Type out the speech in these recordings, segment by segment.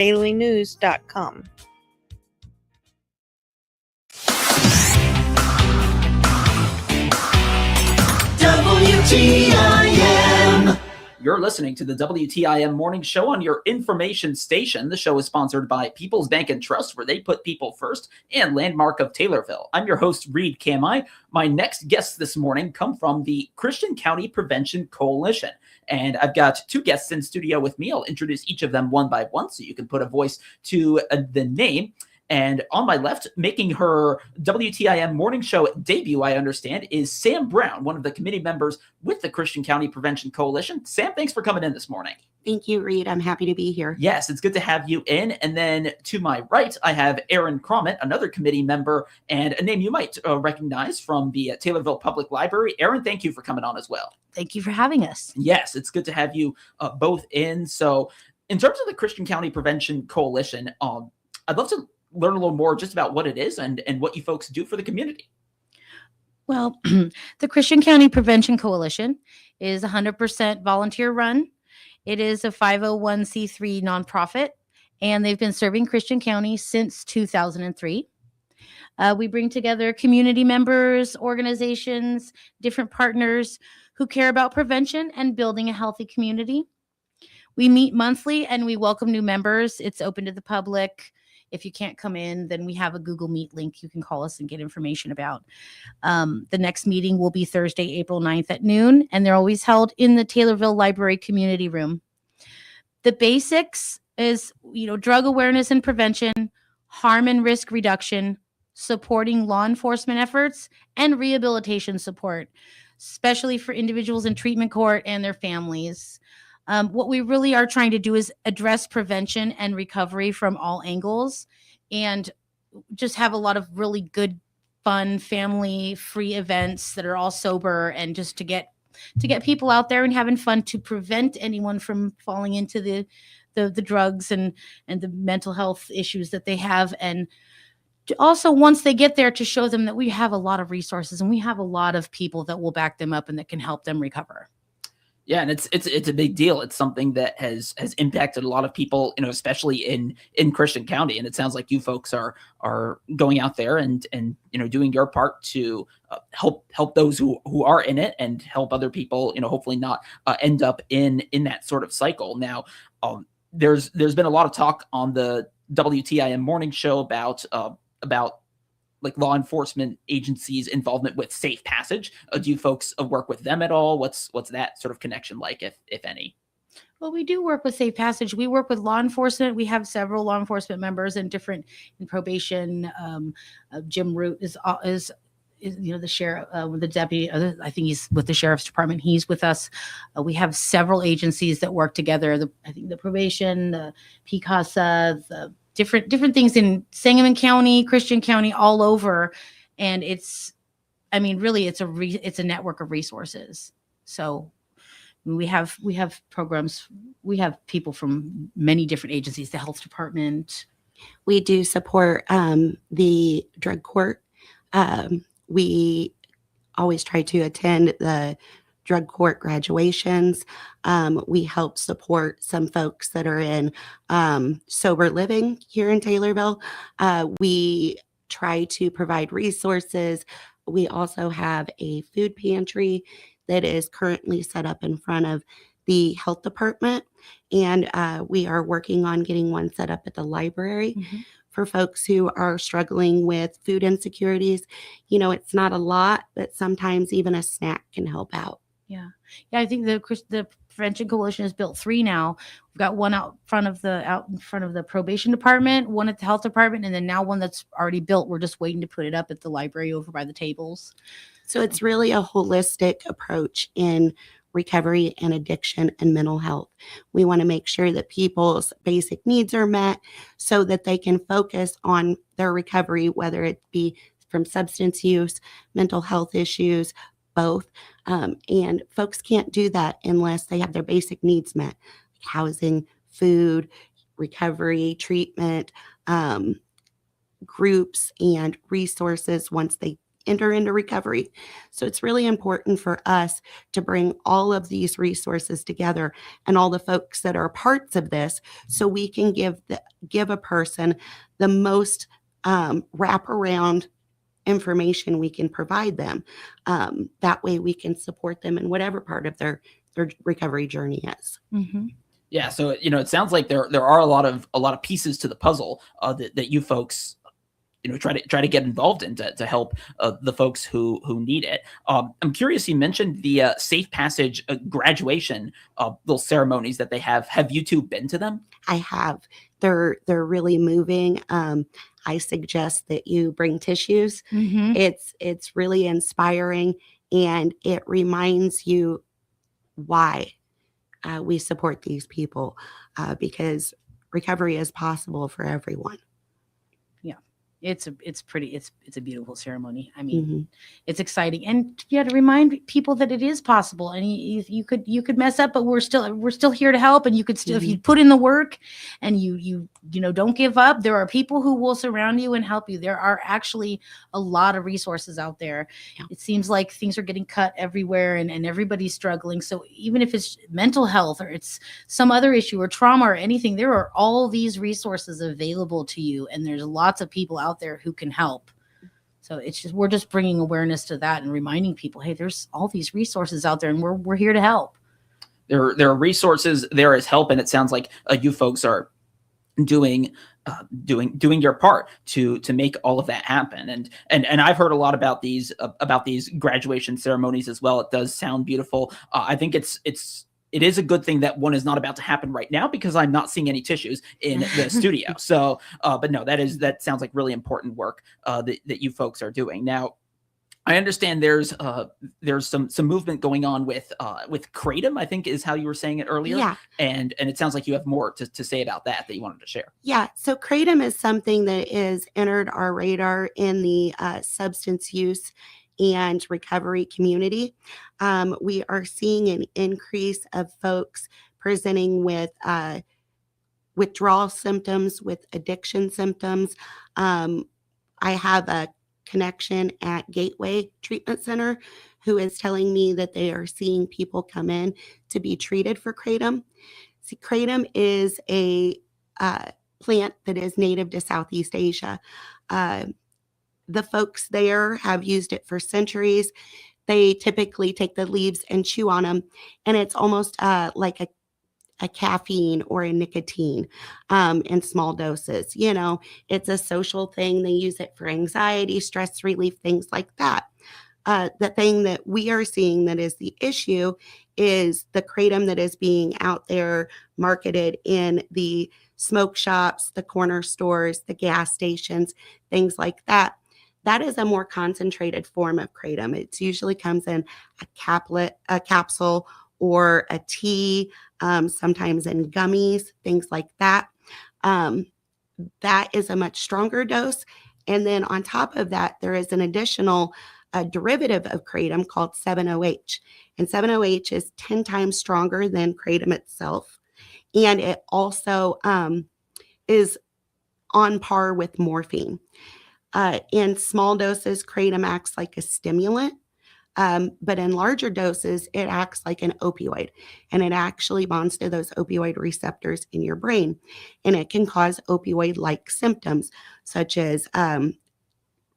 dailynews.com. WTIM. You're listening to the WTIM Morning Show on your information station. The show is sponsored by People's Bank and Trust, where they put people first, and Landmark of Taylorville. I'm your host, Reed Kamai. My next guests this morning come from the Christian County Prevention Coalition. And I've got two guests in studio with me. I'll introduce each of them one by one so you can put a voice to the name. And on my left, making her WTIM morning show debut, I understand, is Sam Brown, one of the committee members with the Christian County Prevention Coalition. Sam, thanks for coming in this morning. Thank you, Reed. I'm happy to be here. Yes, it's good to have you in. And then to my right, I have Aaron Cromit, another committee member, and a name you might recognize from the Taylorville Public Library. Aaron, thank you for coming on as well. Thank you for having us. Yes, it's good to have you both in. So in terms of the Christian County Prevention Coalition, I'd love to learn a little more just about what it is and what you folks do for the community. Well, the Christian County Prevention Coalition is 100% volunteer run. It is a 501c3 nonprofit, and they've been serving Christian County since 2003. We bring together community members, organizations, different partners who care about prevention and building a healthy community. We meet monthly and we welcome new members. It's open to the public. If you can't come in, then we have a Google Meet link you can call us and get information about. The next meeting will be Thursday, April 9th at noon, and they're always held in the Taylorville Library Community Room. The basics is, drug awareness and prevention, harm and risk reduction, supporting law enforcement efforts, and rehabilitation support, especially for individuals in treatment court and their families. What we really are trying to do is address prevention and recovery from all angles and just have a lot of really good, fun, family-free events that are all sober, and just to get people out there and having fun to prevent anyone from falling into the drugs and the mental health issues that they have. And to also, once they get there, to show them that we have a lot of resources and we have a lot of people that will back them up and that can help them recover. Yeah, and it's a big deal. It's something that has impacted a lot of people, especially in Christian County. And it sounds like you folks are going out there and doing your part to help those who are in it and help other people, hopefully not end up in that sort of cycle. Now, there's been a lot of talk on the WTIM morning show about like law enforcement agencies' involvement with Safe Passage. Do you folks work with them at all? What's that sort of connection like, if any? Well, we do work with Safe Passage. We work with law enforcement. We have several law enforcement members in probation. Jim Root is the sheriff, the deputy. I think he's with the sheriff's department. He's with us. We have several agencies that work together. I think the probation, the PCASA, the different things in Sangamon County, Christian County, all over. And really it's a network of resources. So we have programs, we have people from many different agencies, the health department. We do support the drug court. We always try to attend the drug court graduations. We help support some folks that are in sober living here in Taylorville. We try to provide resources. We also have a food pantry that is currently set up in front of the health department. And we are working on getting one set up at the library. Mm-hmm. For folks who are struggling with food insecurities. It's not a lot, but sometimes even a snack can help out. Yeah. I think the Prevention Coalition has built 3 now. We've got one out in front of the probation department, one at the health department, and then now one that's already built. We're just waiting to put it up at the library over by the tables. So it's really a holistic approach in recovery and addiction and mental health. We want to make sure that people's basic needs are met so that they can focus on their recovery, whether it be from substance use, mental health issues, both. And folks can't do that unless they have their basic needs met, like housing, food, recovery, treatment, groups, and resources once they enter into recovery. So it's really important for us to bring all of these resources together and all the folks that are parts of this, so we can give a person the most wraparound information we can provide them. That way we can support them in whatever part of their recovery journey is. Mm-hmm. Yeah, so it sounds like there are a lot of pieces to the puzzle that you folks try to get involved in to help the folks who need it. I'm curious. You mentioned the Safe Passage graduation little ceremonies that they have. Have you two been to them? I have. They're really moving. I suggest that you bring tissues. Mm-hmm. It's really inspiring, and it reminds you why we support these people, because recovery is possible for everyone. It's a beautiful ceremony. I mean, Mhm. it's exciting, and to remind people that it is possible. And you could mess up, but we're still here to help. And you could still, if you put in the work, and you don't give up, there are people who will surround you and help you. There are actually a lot of resources out there. Yeah. It seems like things are getting cut everywhere, and everybody's struggling. So even if it's mental health, or it's some other issue, or trauma, or anything, there are all these resources available to you, and there's lots of people out there who can help. So we're just bringing awareness to that and reminding people, hey, there's all these resources out there, and we're here to help. There are resources there as help, and it sounds like you folks are doing your part to make all of that happen. And I've heard a lot about these graduation ceremonies as well. It does sound beautiful. I think it is a good thing that one is not about to happen right now, because I'm not seeing any tissues in the studio. So, but no, that sounds like really important work that you folks are doing. Now, I understand there's some movement going on with Kratom, I think is how you were saying it earlier. Yeah. And it sounds like you have more to say about that you wanted to share. Yeah. So Kratom is something that is entered our radar in the substance use and recovery community. We are seeing an increase of folks presenting with withdrawal symptoms, with addiction symptoms. I have a connection at Gateway Treatment Center who is telling me that they are seeing people come in to be treated for Kratom. See, Kratom is a plant that is native to Southeast Asia. The folks there have used it for centuries. They typically take the leaves and chew on them, and it's almost like a caffeine or a nicotine in small doses. It's a social thing. They use it for anxiety, stress relief, things like that. The thing that we are seeing that is the issue is the Kratom that is being out there marketed in the smoke shops, the corner stores, the gas stations, things like that. That is a more concentrated form of Kratom. It usually comes in a capsule, or a tea, sometimes in gummies, things like that. That is a much stronger dose. And then on top of that, there is an additional derivative of Kratom called 7-OH. And 7-OH is 10 times stronger than Kratom itself. And it also is on par with morphine. In small doses, Kratom acts like a stimulant. But in larger doses, it acts like an opioid, and it actually bonds to those opioid receptors in your brain. And it can cause opioid-like symptoms, such as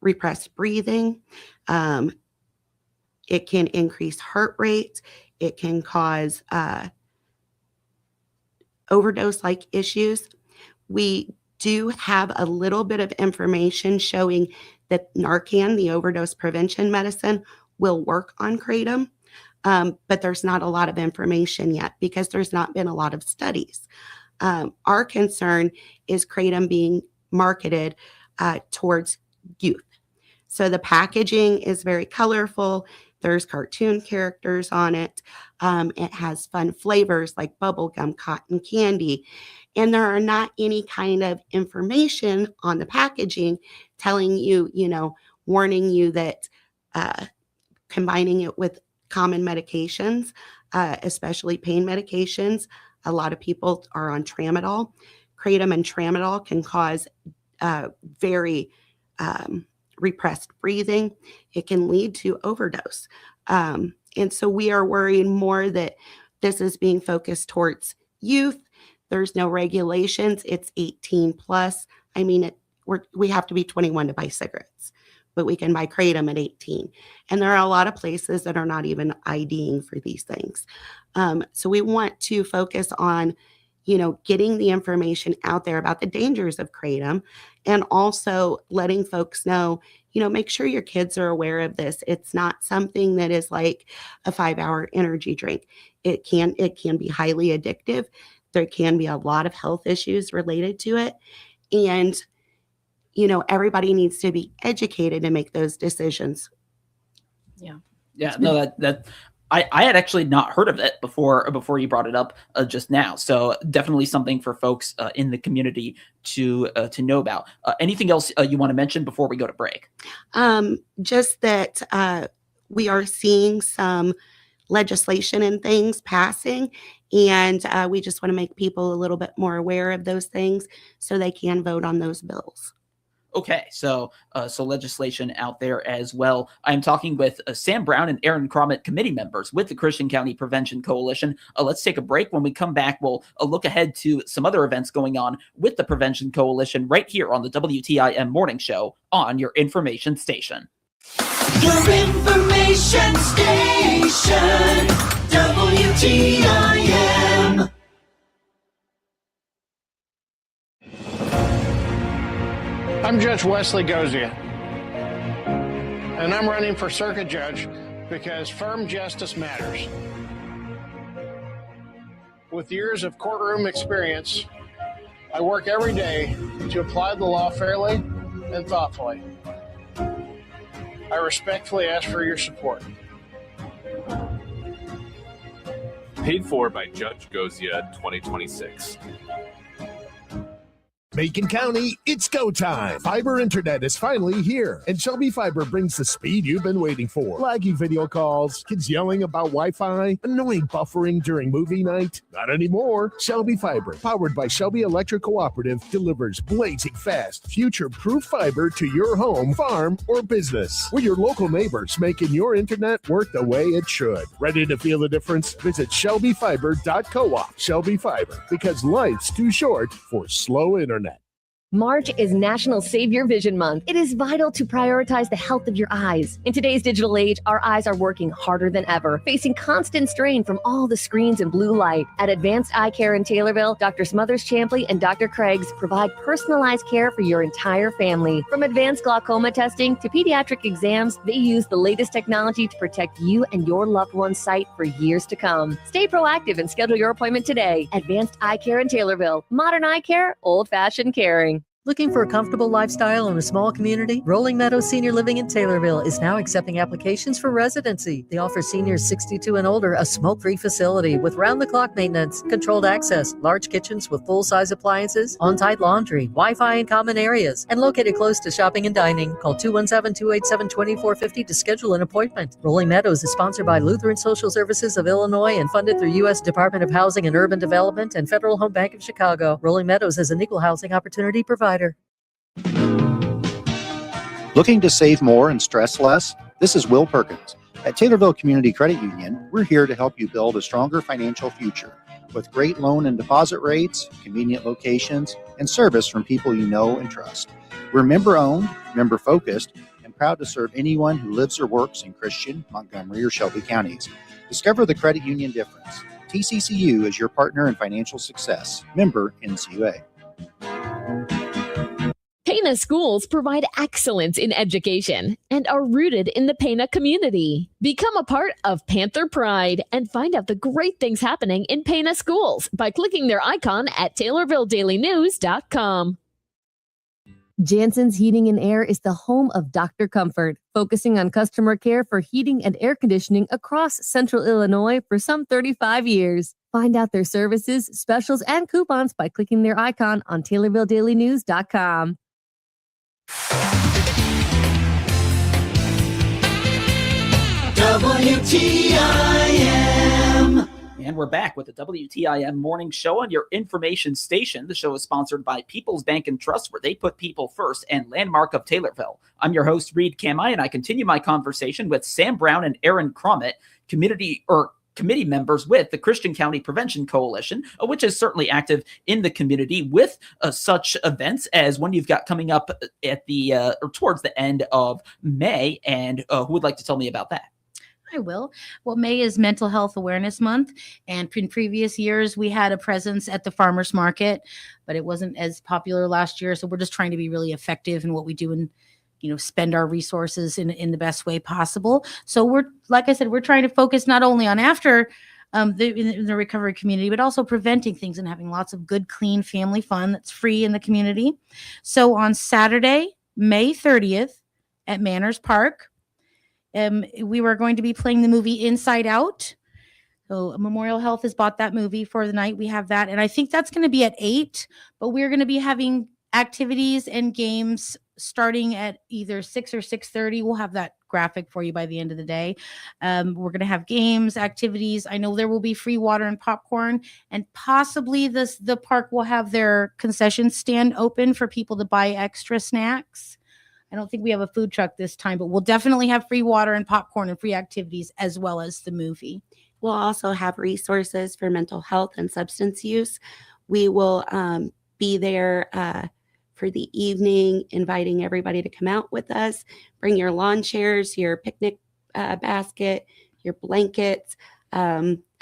repressed breathing. It can increase heart rate. It can cause overdose-like issues. We do have a little bit of information showing that Narcan, the overdose prevention medicine, will work on Kratom, but there's not a lot of information yet because there's not been a lot of studies. Our concern is Kratom being marketed towards youth. So the packaging is very colorful. There's cartoon characters on it. It has fun flavors like bubblegum, cotton candy. And there are not any kind of information on the packaging telling you, warning you that combining it with common medications, especially pain medications. A lot of people are on tramadol. Kratom and tramadol can cause very repressed breathing. It can lead to overdose. And so we are worried more that this is being focused towards youth. There's no regulations. It's 18 plus. I mean, we have to be 21 to buy cigarettes, but we can buy Kratom at 18. And there are a lot of places that are not even IDing for these things. So we want to focus on, getting the information out there about the dangers of Kratom, and also letting folks know, make sure your kids are aware of this. It's not something that is like a 5-hour energy drink. It can be highly addictive. There can be a lot of health issues related to it. And, everybody needs to be educated to make those decisions. Yeah, no, that I had actually not heard of it before you brought it up just now. So definitely something for folks in the community to know about. Anything else you want to mention before we go to break? Just that we are seeing some legislation and things passing, and we just want to make people a little bit more aware of those things so they can vote on those bills. Okay, so legislation out there as well. I'm talking with Sam Brown and Aaron Cromit, committee members with the Christian County Prevention Coalition. Let's take a break. When we come back, we'll look ahead to some other events going on with the Prevention Coalition right here on the WTIM Morning Show on your information station. Your information station, WTIM. I'm Judge Wesley Gozia, and I'm running for circuit judge because firm justice matters. With years of courtroom experience, I work every day to apply the law fairly and thoughtfully. I respectfully ask for your support. Paid for by Judge Gozia 2026. Macon County, it's go time. Fiber internet is finally here, and Shelby Fiber brings the speed you've been waiting for. Laggy video calls, kids yelling about Wi-Fi, annoying buffering during movie night. Not anymore. Shelby Fiber, powered by Shelby Electric Cooperative, delivers blazing fast, future-proof fiber to your home, farm, or business. We're your local neighbors, making your internet work the way it should. Ready to feel the difference? Visit shelbyfiber.coop. Shelby Fiber, because life's too short for slow internet. March is National Save Your Vision Month. It is vital to prioritize the health of your eyes. In today's digital age, our eyes are working harder than ever, facing constant strain from all the screens and blue light. At Advanced Eye Care in Taylorville, Dr. Smothers Champley and Dr. Craig's provide personalized care for your entire family. From advanced glaucoma testing to pediatric exams, they use the latest technology to protect you and your loved one's sight for years to come. Stay proactive and schedule your appointment today. Advanced Eye Care in Taylorville. Modern eye care, old-fashioned caring. Looking for a comfortable lifestyle in a small community? Rolling Meadows Senior Living in Taylorville is now accepting applications for residency. They offer seniors 62 and older a smoke-free facility with round-the-clock maintenance, controlled access, large kitchens with full-size appliances, on-site laundry, Wi-Fi in common areas, and located close to shopping and dining. Call 217-287-2450 to schedule an appointment. Rolling Meadows is sponsored by Lutheran Social Services of Illinois and funded through U.S. Department of Housing and Urban Development and Federal Home Bank of Chicago. Rolling Meadows is an equal housing opportunity provider. Looking to save more and stress less? This is Will Perkins. At Taylorville Community Credit Union, we're here to help you build a stronger financial future with great loan and deposit rates, convenient locations, and service from people you know and trust. We're member-owned, member-focused, and proud to serve anyone who lives or works in Christian, Montgomery, or Shelby counties. Discover the credit union difference. TCCU is your partner in financial success. Member NCUA. Pana schools provide excellence in education and are rooted in the Pana community. Become a part of Panther Pride and find out the great things happening in Pana schools by clicking their icon at TaylorvilleDailyNews.com. Jansen's Heating and Air is the home of Dr. Comfort, focusing on customer care for heating and air conditioning across Central Illinois for some 35 years. Find out their services, specials, and coupons by clicking their icon on TaylorvilleDailyNews.com. WTIM And we're back with the WTIM morning show on your information station. The show is sponsored by People's Bank and Trust, where they put people first, and Landmark of Taylorville. I'm your host, Reed Kamai, and I continue my conversation with Sam Brown and Aaron Cromit, committee members with the Christian County Prevention Coalition, which is certainly active in the community with such events as one you've got coming up at the or towards the end of May. And who would like to tell me about that? I will. Well, May is Mental Health Awareness Month, and in previous years we had a presence at the farmers market, but it wasn't as popular last year. So we're just trying to be really effective in what we do and spend our resources in the best way possible. So we're, like I said, we're trying to focus not only on after in the recovery community, but also preventing things and having lots of good, clean family fun that's free in the community. So on Saturday, May 30th at Manners Park, we were going to be playing the movie Inside Out. So Memorial Health has bought that movie for the night. We have that. And I think that's going to be at 8, but we're going to be having activities and games starting at either 6 or 6:30. We'll have that graphic for you by the end of the day. We're going to have games, activities. I know there will be free water and popcorn, and possibly the park will have their concession stand open for people to buy extra snacks. I don't think we have a food truck this time, but we'll definitely have free water and popcorn and free activities as well as the movie. We'll also have resources for mental health and substance use. We will be there for the evening, inviting everybody to come out with us. Bring your lawn chairs, your picnic basket, your blankets.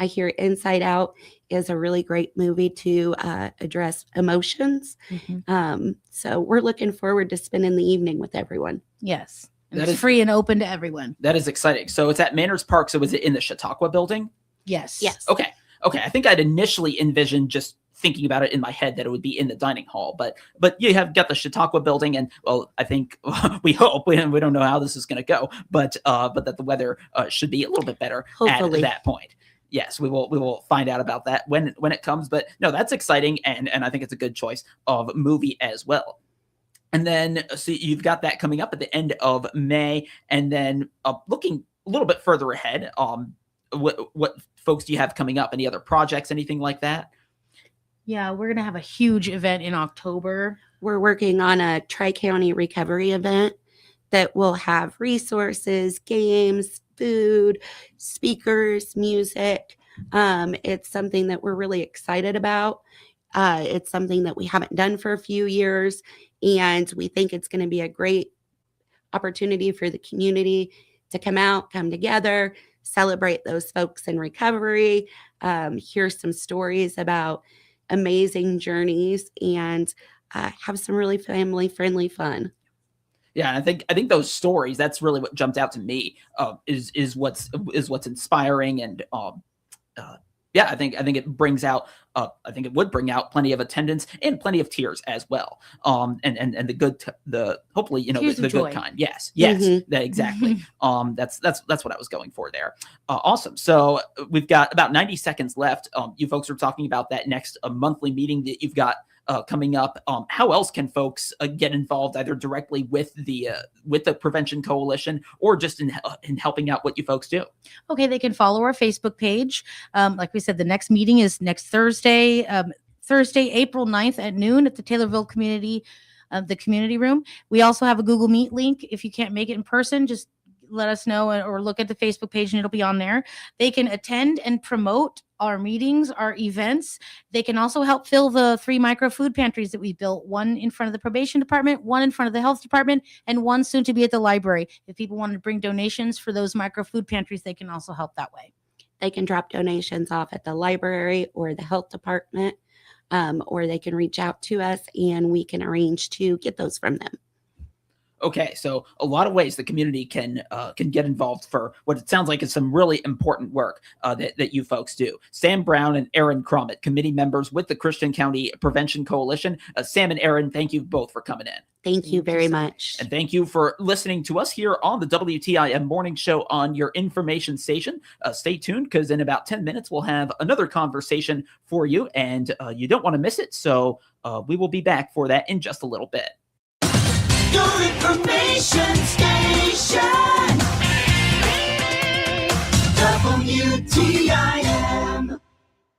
I hear Inside Out is a really great movie to address emotions. Mm-hmm. So we're looking forward to spending the evening with everyone. Yes. And it's free and open to everyone. That is exciting. So it's at Manners Park. So is it in the Chautauqua building? Yes. Yes. Okay. I think I'd initially envisioned, just thinking about it in my head, that it would be in the dining hall, but you have got the Chautauqua building, and well, I think we hope, we don't know how this is going to go, but that the weather should be a little bit better Hopefully. at that point. Yes, we will find out about that when it comes, but no, that's exciting, and I think it's a good choice of movie as well. And then so you've got that coming up at the end of May, and then looking a little bit further ahead, what folks do you have coming up? Any other projects, anything like that? Yeah, we're going to have a huge event in October. We're working on a Tri-County recovery event that will have resources, games, food, speakers, music. It's something that we're really excited about. It's something that we haven't done for a few years, and we think it's going to be a great opportunity for the community to come together, celebrate those folks in recovery, hear some stories about amazing journeys, and have some really family-friendly fun. Yeah, I think those stories, that's really what jumped out to me. Is what's inspiring, and I think it brings out. I think it would bring out plenty of attendance and plenty of tears as well. And the good, hopefully the good kind. Yes, Mm-hmm. Exactly. That's what I was going for there. Awesome. So we've got about 90 seconds left. You folks are talking about that next monthly meeting that you've got coming up. How else can folks get involved, either directly with the Prevention Coalition or just in helping out what you folks do? Okay, they can follow our Facebook page. Like we said, the next meeting is next Thursday, April 9th at noon at the Taylorville Community, the community room. We also have a Google Meet link. If you can't make it in person, just let us know or look at the Facebook page and it'll be on there. They can attend and promote our meetings, our events. They can also help fill the 3 micro food pantries that we built, one in front of the probation department, one in front of the health department, and one soon to be at the library. If people want to bring donations for those micro food pantries, they can also help that way. They can drop donations off at the library or the health department, or they can reach out to us and we can arrange to get those from them. Okay, so a lot of ways the community can get involved for what it sounds like is some really important work that you folks do. Sam Brown and Aaron Cromit, committee members with the Christian County Prevention Coalition. Sam and Aaron, thank you both for coming in. Thank you very much. And thank you for listening to us here on the WTIM Morning Show on your information station. Stay tuned, because in about 10 minutes, we'll have another conversation for you, and you don't want to miss it. So we will be back for that in just a little bit. Your information station. WTIM.